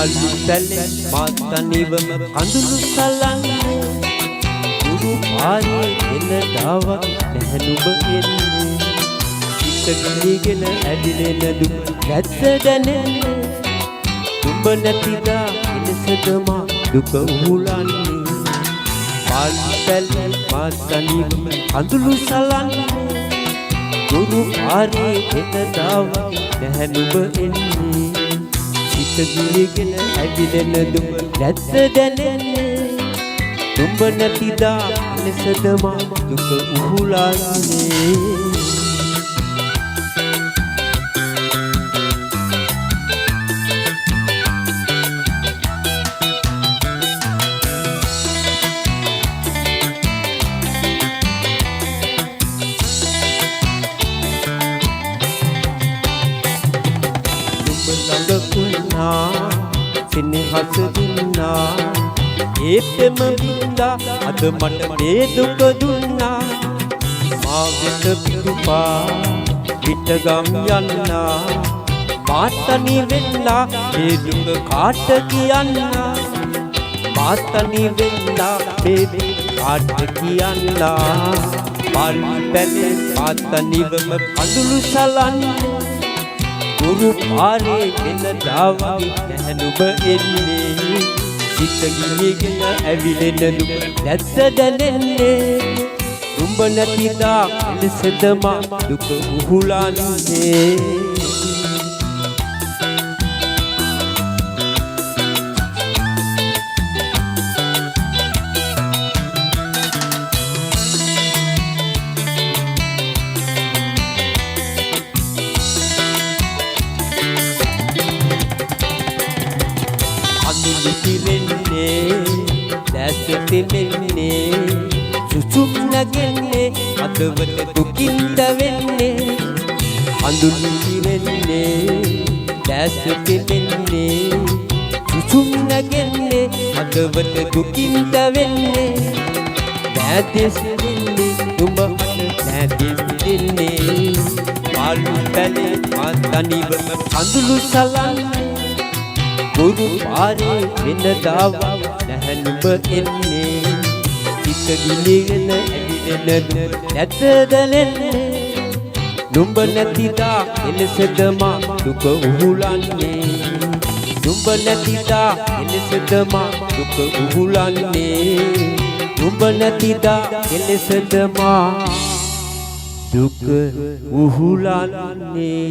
පාළු පැලෙන් මාතනිවම කඳුළු සලන්නේ ගුරු පාරේ එනදාවක් නැහැ නුඹ එන්නේ සිත ගිලිගෙන ඇදිලෙන දුක් නැද්ද දැනෙන්නේ නුඹ නැතිදා එලෙසද මා දුක උහුලන්නේ පාළු පැලෙන් මාතනිවම කඳුළු සලන්නේ ගුරු පාරේ එනදාවක් නැහැ නුඹ එන්නේ සිත ගිලිගෙන ඇදිලෙන දුක නැද්ද දැනෙන්නේ නුඹ නැතිදා ලෙසද මා දුක උහුලන්නේ සිනහස දුන්නා ඒතෙම බින්දා අද මට මේ දුක දුන්නා මා වෙත පිටුපා පිටගම් යන්නා මාතනි වෙන්නා මේ දුක කාට කියන්නා මාතනි වෙන්නා මේ දුක කාට කියන්නා පාළු පැලේ මාතනිවම කඳුළු සලන්නේ ගුරු පාරේ වෙනදාවක් නැහැ නුඹ එන්නේ සිත ගිලිගෙන ඇවිලෙන දුක නැද්ද දැනෙන්නේ නුඹ නැතිදා එලෙසද මා දුක උහුලන්නේ දැසෙතින්නේ සුසුම් නැගෙන්නේ අදවත දුකින්ද වෙන්නේ අඳුරු කිරෙන්නේ දැසෙතින්නේ සුසුම් නැගෙන්නේ අදවත දුකින්ද වෙන්නේ දැදෙසින්නේ නුඹ දැදෙසින්නේ පාළු පැලේ මාතනිවම කඳුළු සලන්නේ ගුරු පාරේ වෙනදාවක් නැහැ නුඹ එන්නේ සිත ගිලිගෙන ඇදිලෙන දුක නැද්ද දැනෙන්නේ නුඹ නැතිදා එලෙසද මා දුක උහුලන්නේ නුඹ නැතිදා එලෙසද මා දුක උහුලන්නේ නුඹ නැතිදා එලෙසද මා දුක උහුලන්නේ